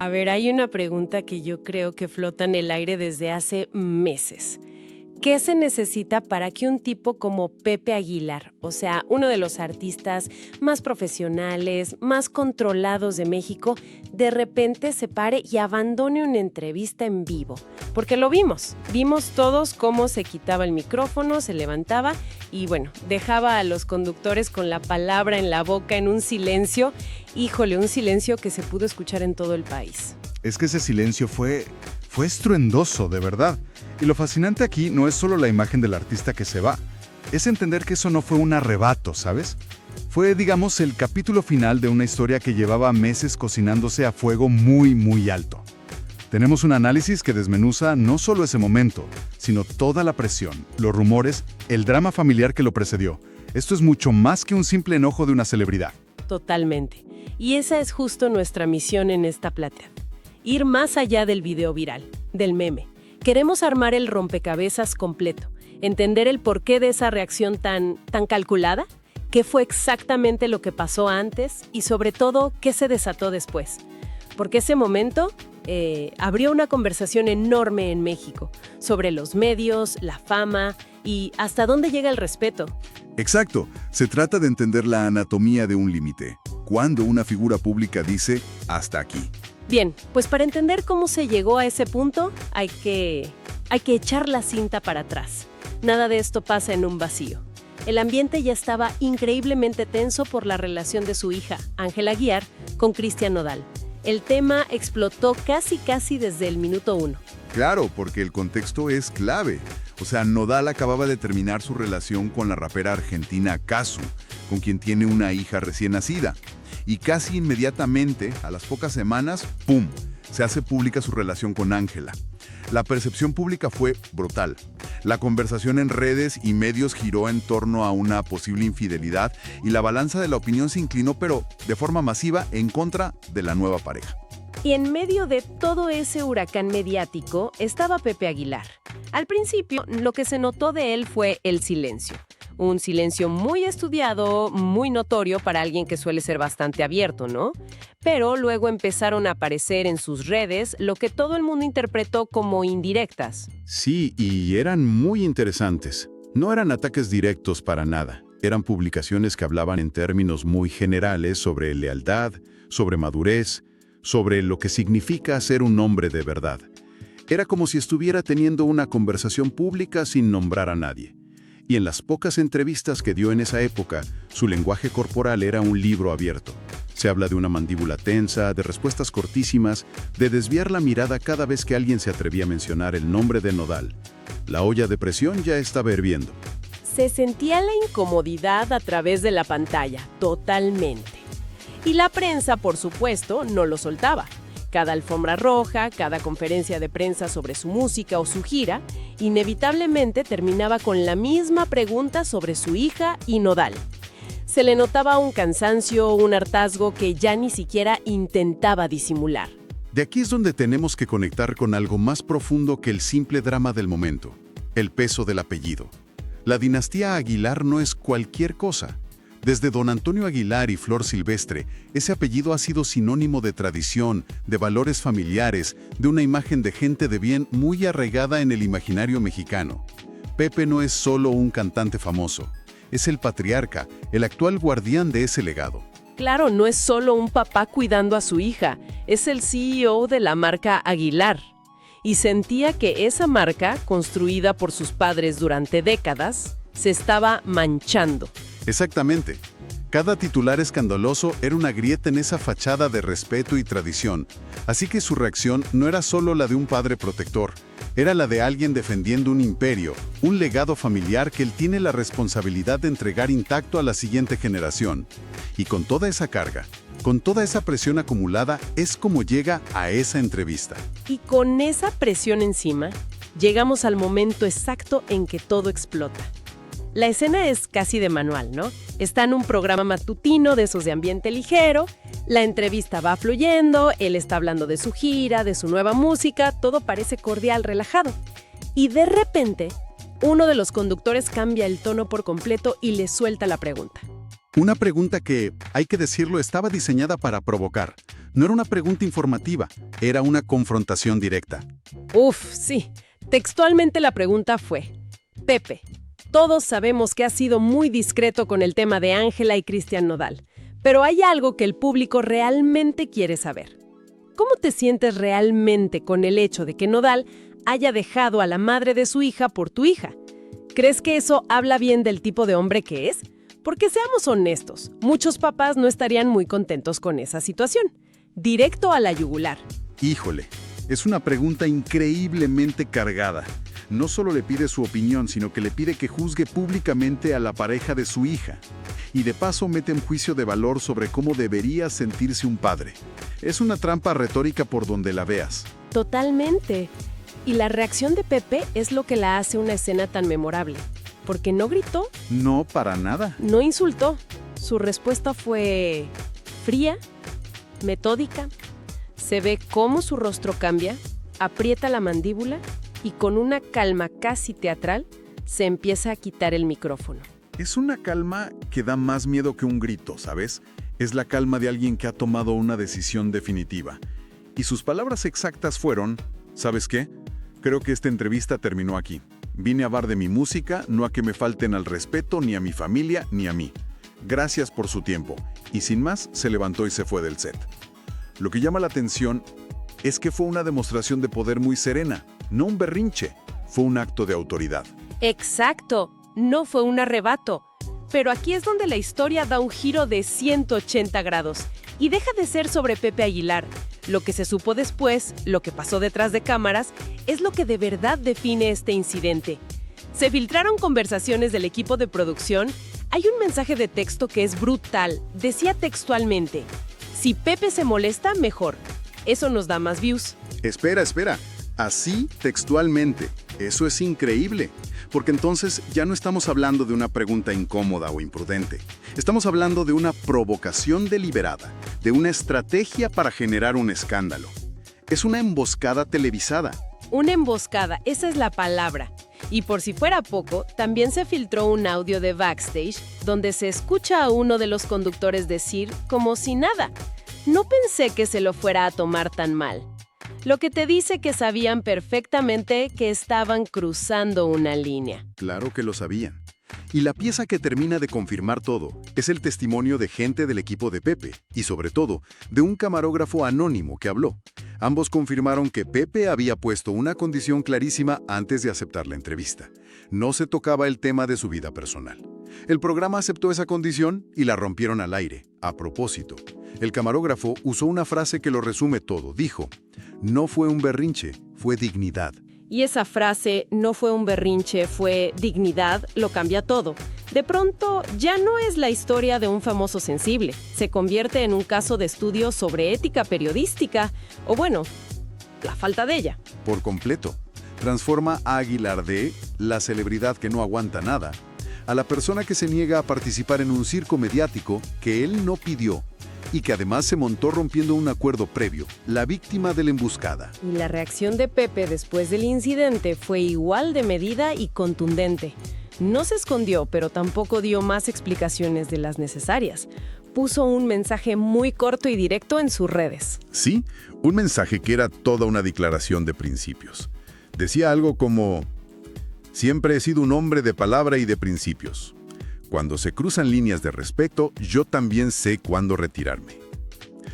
A ver, hay una pregunta que yo creo que flota en el aire desde hace meses. ¿Qué se necesita para que un tipo como Pepe Aguilar, o sea, uno de los artistas más profesionales, más controlados de México, de repente se pare y abandone una entrevista en vivo? Porque lo vimos todos cómo se quitaba el micrófono, se levantaba y bueno, dejaba a los conductores con la palabra en la boca en un silencio, híjole, un silencio que se pudo escuchar en todo el país. Es que ese silencio fue estruendoso, de verdad. Y lo fascinante aquí no es solo la imagen del artista que se va, es entender que eso no fue un arrebato, ¿sabes? Fue, digamos, el capítulo final de una historia que llevaba meses cocinándose a fuego muy, muy alto. Tenemos un análisis que desmenuza no solo ese momento, sino toda la presión, los rumores, el drama familiar que lo precedió. Esto es mucho más que un simple enojo de una celebridad. Totalmente. Y esa es justo nuestra misión en esta plática. Ir más allá del video viral, del meme. Queremos armar el rompecabezas completo, entender el porqué de esa reacción tan calculada, qué fue exactamente lo que pasó antes y sobre todo qué se desató después. Porque ese momento abrió una conversación enorme en México sobre los medios, la fama y hasta dónde llega el respeto. Exacto, se trata de entender la anatomía de un límite, cuando una figura pública dice hasta aquí. Bien, pues para entender cómo se llegó a ese punto, hay que echar la cinta para atrás. Nada de esto pasa en un vacío. El ambiente ya estaba increíblemente tenso por la relación de su hija, Ángela Aguiar, con Cristian Nodal. El tema explotó casi desde el minuto 1. Claro, porque el contexto es clave. O sea, Nodal acababa de terminar su relación con la rapera argentina Cazzu, con quien tiene una hija recién nacida. Y casi inmediatamente, a las pocas semanas, ¡pum!, se hace pública su relación con Ángela. La percepción pública fue brutal. La conversación en redes y medios giró en torno a una posible infidelidad y la balanza de la opinión se inclinó, pero de forma masiva, en contra de la nueva pareja. Y en medio de todo ese huracán mediático estaba Pepe Aguilar. Al principio, lo que se notó de él fue el silencio. Un silencio muy estudiado, muy notorio para alguien que suele ser bastante abierto, ¿no? Pero luego empezaron a aparecer en sus redes lo que todo el mundo interpretó como indirectas. Sí, y eran muy interesantes. No eran ataques directos para nada. Eran publicaciones que hablaban en términos muy generales sobre lealtad, sobre madurez, sobre lo que significa ser un hombre de verdad. Era como si estuviera teniendo una conversación pública sin nombrar a nadie. Y en las pocas entrevistas que dio en esa época, su lenguaje corporal era un libro abierto. Se habla de una mandíbula tensa, de respuestas cortísimas, de desviar la mirada cada vez que alguien se atrevía a mencionar el nombre de Nodal. La olla de presión ya estaba hirviendo. Se sentía la incomodidad a través de la pantalla, totalmente. Y la prensa, por supuesto, no lo soltaba. Cada alfombra roja, cada conferencia de prensa sobre su música o su gira, inevitablemente terminaba con la misma pregunta sobre su hija y Nodal. Se le notaba un cansancio, un hartazgo que ya ni siquiera intentaba disimular. De aquí es donde tenemos que conectar con algo más profundo que el simple drama del momento, el peso del apellido. La dinastía Aguilar no es cualquier cosa. Desde don Antonio Aguilar y Flor Silvestre, ese apellido ha sido sinónimo de tradición, de valores familiares, de una imagen de gente de bien muy arraigada en el imaginario mexicano. Pepe no es solo un cantante famoso, es el patriarca, el actual guardián de ese legado. Claro, no es solo un papá cuidando a su hija, es el CEO de la marca Aguilar. Y sentía que esa marca, construida por sus padres durante décadas, se estaba manchando. Exactamente. Cada titular escandaloso era una grieta en esa fachada de respeto y tradición. Así que su reacción no era solo la de un padre protector, era la de alguien defendiendo un imperio, un legado familiar que él tiene la responsabilidad de entregar intacto a la siguiente generación. Y con toda esa carga, con toda esa presión acumulada, es como llega a esa entrevista. Y con esa presión encima, llegamos al momento exacto en que todo explota. La escena es casi de manual, ¿no? Está en un programa matutino de esos de ambiente ligero, la entrevista va fluyendo, él está hablando de su gira, de su nueva música, todo parece cordial, relajado. Y de repente, uno de los conductores cambia el tono por completo y le suelta la pregunta. Una pregunta que, hay que decirlo, estaba diseñada para provocar. No era una pregunta informativa, era una confrontación directa. Uf, sí. Textualmente la pregunta fue: Pepe, todos sabemos que has sido muy discreto con el tema de Ángela y Cristian Nodal, pero hay algo que el público realmente quiere saber. ¿Cómo te sientes realmente con el hecho de que Nodal haya dejado a la madre de su hija por tu hija? ¿Crees que eso habla bien del tipo de hombre que es? Porque seamos honestos, muchos papás no estarían muy contentos con esa situación. Directo a la yugular. Híjole, es una pregunta increíblemente cargada. No solo le pide su opinión, sino que le pide que juzgue públicamente a la pareja de su hija. Y de paso mete un juicio de valor sobre cómo debería sentirse un padre. Es una trampa retórica por donde la veas. Totalmente. Y la reacción de Pepe es lo que la hace una escena tan memorable. Porque no gritó, No, para nada. no insultó. Su respuesta fue fría, metódica. Se ve cómo su rostro cambia, aprieta la mandíbula y con una calma casi teatral se empieza a quitar el micrófono. Es una calma que da más miedo que un grito, ¿sabes? Es la calma de alguien que ha tomado una decisión definitiva. Y sus palabras exactas fueron: ¿sabes qué? Creo que esta entrevista terminó aquí. Vine a hablar de mi música, no a que me falten al respeto ni a mi familia ni a mí. Gracias por su tiempo. Y sin más, se levantó y se fue del set. Lo que llama la atención es que fue una demostración de poder muy serena, no un berrinche, fue un acto de autoridad. Exacto, no fue un arrebato. Pero aquí es donde la historia da un giro de 180 grados y deja de ser sobre Pepe Aguilar. Lo que se supo después, lo que pasó detrás de cámaras, es lo que de verdad define este incidente. Se filtraron conversaciones del equipo de producción. Hay un mensaje de texto que es brutal. Decía textualmente: si Pepe se molesta, mejor. Eso nos da más views. Espera. Así textualmente. Eso es increíble. Porque entonces ya no estamos hablando de una pregunta incómoda o imprudente. Estamos hablando de una provocación deliberada, de una estrategia para generar un escándalo. Es una emboscada televisada. Una emboscada, esa es la palabra. Y por si fuera poco, también se filtró un audio de backstage donde se escucha a uno de los conductores decir, como si nada: no pensé que se lo fuera a tomar tan mal. Lo que te dice que sabían perfectamente que estaban cruzando una línea. Claro que lo sabían. Y la pieza que termina de confirmar todo es el testimonio de gente del equipo de Pepe y, sobre todo, de un camarógrafo anónimo que habló. Ambos confirmaron que Pepe había puesto una condición clarísima antes de aceptar la entrevista. No se tocaba el tema de su vida personal. El programa aceptó esa condición y la rompieron al aire, a propósito. El camarógrafo usó una frase que lo resume todo. Dijo: no fue un berrinche, fue dignidad. Y esa frase, no fue un berrinche, fue dignidad, lo cambia todo. De pronto, ya no es la historia de un famoso sensible. Se convierte en un caso de estudio sobre ética periodística, o bueno, la falta de ella. Por completo. Transforma a Aguilar de la celebridad que no aguanta nada a la persona que se niega a participar en un circo mediático que él no pidió y que además se montó rompiendo un acuerdo previo, la víctima de la emboscada. Y la reacción de Pepe después del incidente fue igual de medida y contundente. No se escondió, pero tampoco dio más explicaciones de las necesarias. Puso un mensaje muy corto y directo en sus redes. Sí, un mensaje que era toda una declaración de principios. Decía algo como: siempre he sido un hombre de palabra y de principios. Cuando se cruzan líneas de respeto, yo también sé cuándo retirarme.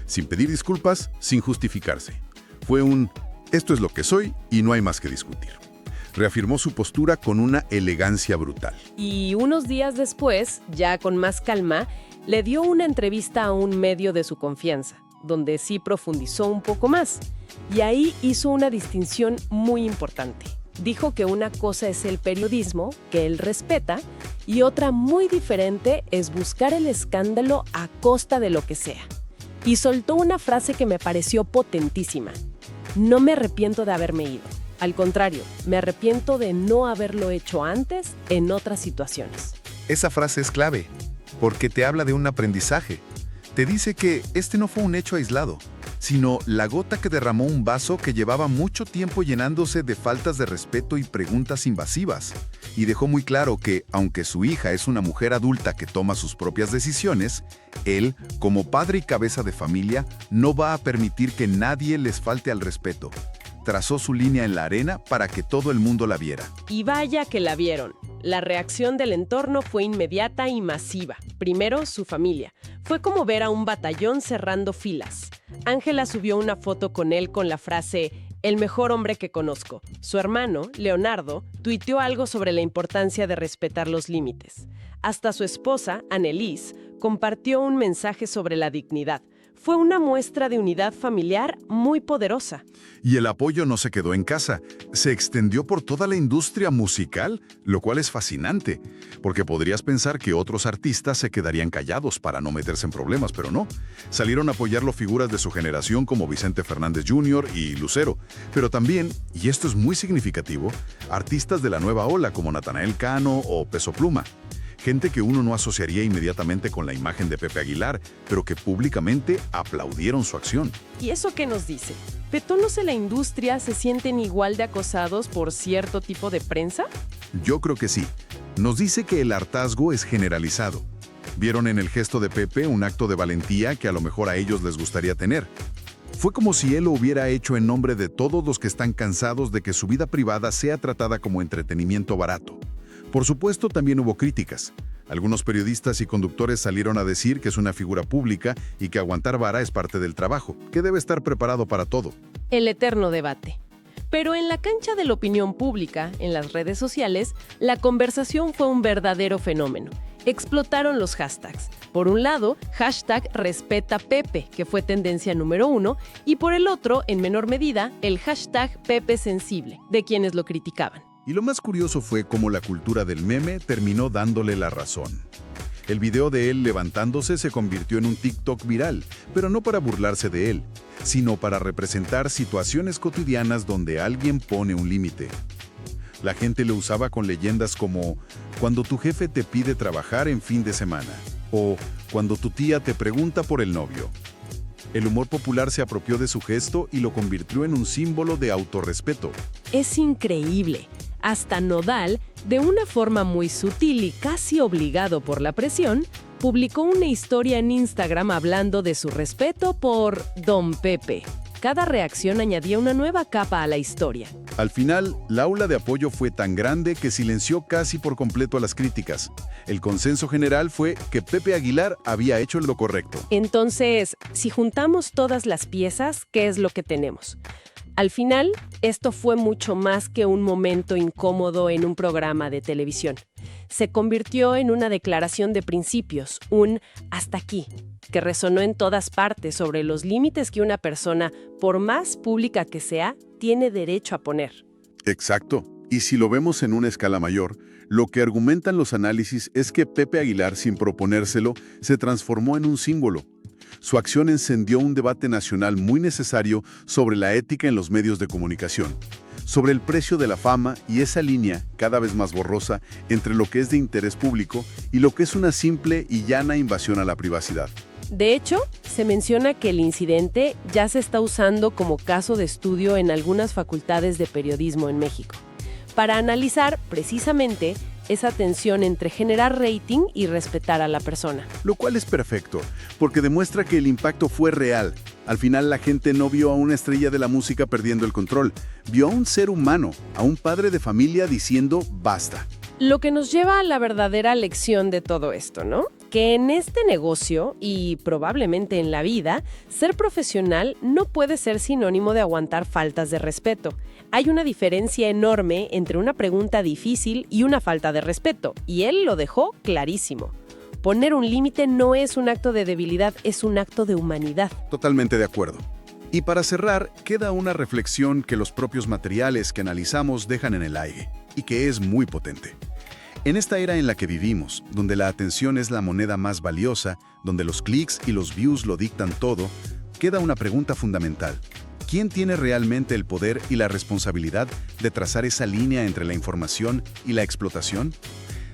Sin pedir disculpas, sin justificarse. Fue un: esto es lo que soy y no hay más que discutir. Reafirmó su postura con una elegancia brutal. Y unos días después, ya con más calma, le dio una entrevista a un medio de su confianza, donde sí profundizó un poco más. Y ahí hizo una distinción muy importante. Dijo que una cosa es el periodismo, que él respeta, y otra muy diferente es buscar el escándalo a costa de lo que sea. Y soltó una frase que me pareció potentísima: no me arrepiento de haberme ido. Al contrario, me arrepiento de no haberlo hecho antes en otras situaciones. Esa frase es clave, porque te habla de un aprendizaje. Te dice que este no fue un hecho aislado, sino la gota que derramó un vaso que llevaba mucho tiempo llenándose de faltas de respeto y preguntas invasivas. Y dejó muy claro que, aunque su hija es una mujer adulta que toma sus propias decisiones, él, como padre y cabeza de familia, no va a permitir que nadie les falte al respeto. Trazó su línea en la arena para que todo el mundo la viera. Y vaya que la vieron. La reacción del entorno fue inmediata y masiva. Primero, su familia. Fue como ver a un batallón cerrando filas. Ángela subió una foto con él con la frase «El mejor hombre que conozco». Su hermano, Leonardo, tuiteó algo sobre la importancia de respetar los límites. Hasta su esposa, Annelise, compartió un mensaje sobre la dignidad. Fue una muestra de unidad familiar muy poderosa. Y el apoyo no se quedó en casa, se extendió por toda la industria musical, lo cual es fascinante, porque podrías pensar que otros artistas se quedarían callados para no meterse en problemas, pero no. Salieron a apoyarlo figuras de su generación como Vicente Fernández Jr. y Lucero, pero también, y esto es muy significativo, artistas de la nueva ola como Natanael Cano o Peso Pluma. Gente que uno no asociaría inmediatamente con la imagen de Pepe Aguilar, pero que públicamente aplaudieron su acción. ¿Y eso qué nos dice? ¿Petonos en la industria se sienten igual de acosados por cierto tipo de prensa? Yo creo que sí. Nos dice que el hartazgo es generalizado. Vieron en el gesto de Pepe un acto de valentía que a lo mejor a ellos les gustaría tener. Fue como si él lo hubiera hecho en nombre de todos los que están cansados de que su vida privada sea tratada como entretenimiento barato. Por supuesto, también hubo críticas. Algunos periodistas y conductores salieron a decir que es una figura pública y que aguantar vara es parte del trabajo, que debe estar preparado para todo. El eterno debate. Pero en la cancha de la opinión pública, en las redes sociales, la conversación fue un verdadero fenómeno. Explotaron los hashtags. Por un lado, hashtag Respeta Pepe, que fue tendencia número 1, y por el otro, en menor medida, el hashtag Pepe Sensible, de quienes lo criticaban. Y lo más curioso fue cómo la cultura del meme terminó dándole la razón. El video de él levantándose se convirtió en un TikTok viral, pero no para burlarse de él, sino para representar situaciones cotidianas donde alguien pone un límite. La gente lo usaba con leyendas como «Cuando tu jefe te pide trabajar en fin de semana» o «Cuando tu tía te pregunta por el novio». El humor popular se apropió de su gesto y lo convirtió en un símbolo de autorrespeto. Es increíble. Hasta Nodal, de una forma muy sutil y casi obligado por la presión, publicó una historia en Instagram hablando de su respeto por Don Pepe. Cada reacción añadía una nueva capa a la historia. Al final, la ola de apoyo fue tan grande que silenció casi por completo a las críticas. El consenso general fue que Pepe Aguilar había hecho lo correcto. Entonces, si juntamos todas las piezas, ¿qué es lo que tenemos? Al final, esto fue mucho más que un momento incómodo en un programa de televisión. Se convirtió en una declaración de principios, un hasta aquí, que resonó en todas partes sobre los límites que una persona, por más pública que sea, tiene derecho a poner. Exacto. Y si lo vemos en una escala mayor, lo que argumentan los análisis es que Pepe Aguilar, sin proponérselo, se transformó en un símbolo. Su acción encendió un debate nacional muy necesario sobre la ética en los medios de comunicación, sobre el precio de la fama y esa línea, cada vez más borrosa, entre lo que es de interés público y lo que es una simple y llana invasión a la privacidad. De hecho, se menciona que el incidente ya se está usando como caso de estudio en algunas facultades de periodismo en México, para analizar precisamente esa tensión entre generar rating y respetar a la persona. Lo cual es perfecto, porque demuestra que el impacto fue real. Al final la gente no vio a una estrella de la música perdiendo el control, vio a un ser humano, a un padre de familia diciendo basta. Lo que nos lleva a la verdadera lección de todo esto, ¿no? Que en este negocio, y probablemente en la vida, ser profesional no puede ser sinónimo de aguantar faltas de respeto. Hay una diferencia enorme entre una pregunta difícil y una falta de respeto, y él lo dejó clarísimo. Poner un límite no es un acto de debilidad, es un acto de humanidad. Totalmente de acuerdo. Y para cerrar, queda una reflexión que los propios materiales que analizamos dejan en el aire, y que es muy potente. En esta era en la que vivimos, donde la atención es la moneda más valiosa, donde los clics y los views lo dictan todo, queda una pregunta fundamental. ¿Quién tiene realmente el poder y la responsabilidad de trazar esa línea entre la información y la explotación?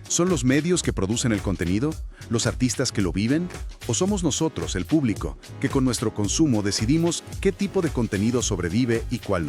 ¿Son los medios que producen el contenido? ¿Los artistas que lo viven? ¿O somos nosotros, el público, que con nuestro consumo decidimos qué tipo de contenido sobrevive y cuál no?